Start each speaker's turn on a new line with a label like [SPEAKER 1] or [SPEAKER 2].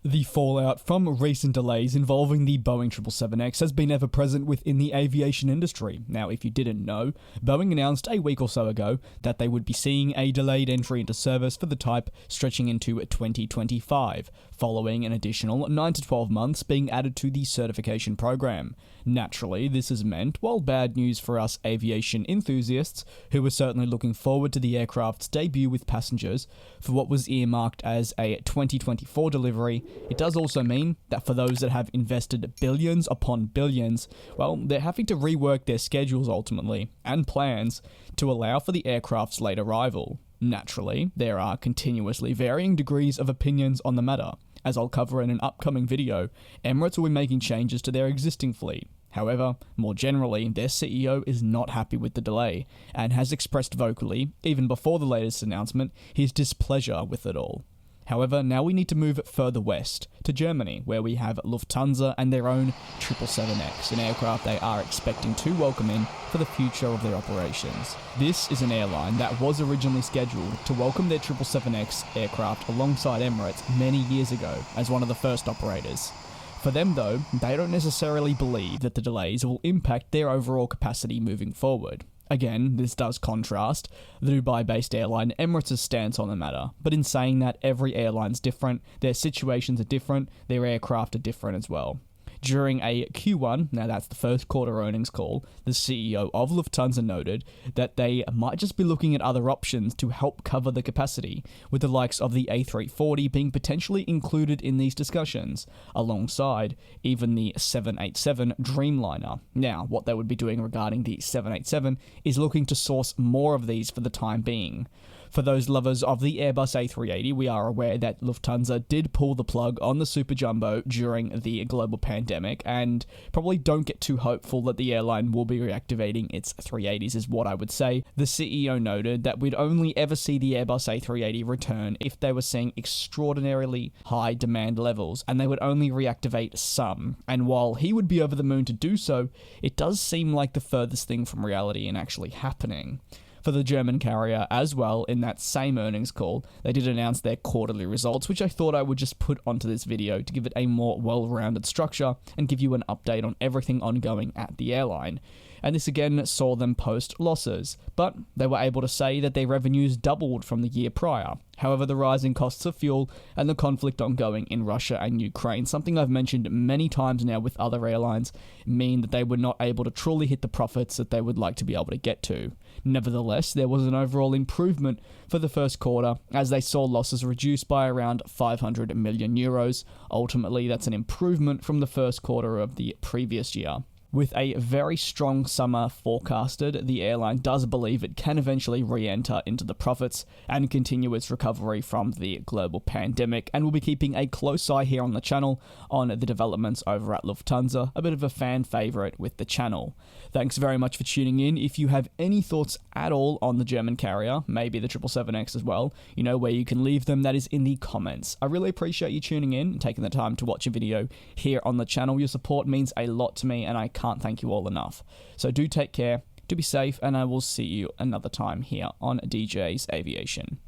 [SPEAKER 1] The fallout from recent delays involving the Boeing 777X has been ever present within the aviation industry. Now, if you didn't know, Boeing announced a week or so ago that they would be seeing a delayed entry into service for the type stretching into 2025, following an additional 9 to 12 months being added to the certification program. Naturally, this has meant, while bad news for us aviation enthusiasts, who were certainly looking forward to the aircraft's debut with passengers for what was earmarked as a 2024 delivery, it does also mean that for those that have invested billions upon billions, well, they're having to rework their schedules ultimately, and plans, to allow for the aircraft's late arrival. Naturally, there are continuously varying degrees of opinions on the matter. As I'll cover in an upcoming video, Emirates will be making changes to their existing fleet. However, more generally, their CEO is not happy with the delay, and has expressed vocally, even before the latest announcement, his displeasure with it all. However, now we need to move further west, to Germany, where we have Lufthansa and their own 777X, an aircraft they are expecting to welcome in for the future of their operations. This is an airline that was originally scheduled to welcome their 777X aircraft alongside Emirates many years ago as one of the first operators. For them though, they don't necessarily believe that the delays will impact their overall capacity moving forward. Again, this does contrast the Dubai-based airline Emirates' stance on the matter, but in saying that every airline's different, their situations are different, their aircraft are different as well. During a Q1, now that's the first quarter earnings call, the CEO of Lufthansa noted that they might just be looking at other options to help cover the capacity, with the likes of the A340 being potentially included in these discussions, alongside even the 787 Dreamliner. Now, what they would be doing regarding the 787 is looking to source more of these for the time being. For those lovers of the Airbus A380, we are aware that Lufthansa did pull the plug on the Super Jumbo during the global pandemic, and probably don't get too hopeful that the airline will be reactivating its 380s is what I would say. The CEO noted that we'd only ever see the Airbus A380 return if they were seeing extraordinarily high demand levels, and they would only reactivate some. And while he would be over the moon to do so, it does seem like the furthest thing from reality and actually happening. For the German carrier as well, in that same earnings call, they did announce their quarterly results, which I thought I would just put onto this video to give it a more well-rounded structure and give you an update on everything ongoing at the airline. And this again saw them post losses, but they were able to say that their revenues doubled from the year prior. However, the rising costs of fuel and the conflict ongoing in Russia and Ukraine, something I've mentioned many times now with other airlines, mean that they were not able to truly hit the profits that they would like to be able to get to. Nevertheless, there was an overall improvement for the first quarter as they saw losses reduced by around 500 million euros. Ultimately, that's an improvement from the first quarter of the previous year. With a very strong summer forecasted, the airline does believe it can eventually re-enter into the profits and continue its recovery from the global pandemic, and we'll be keeping a close eye here on the channel on the developments over at Lufthansa, a bit of a fan favourite with the channel. Thanks very much for tuning in. If you have any thoughts at all on the German carrier, maybe the 777X as well, you know where you can leave them, that is in the comments. I really appreciate you tuning in and taking the time to watch a video here on the channel. Your support means a lot to me and I can't thank you all enough. So do take care, do be safe, and I will see you another time here on DJ's Aviation.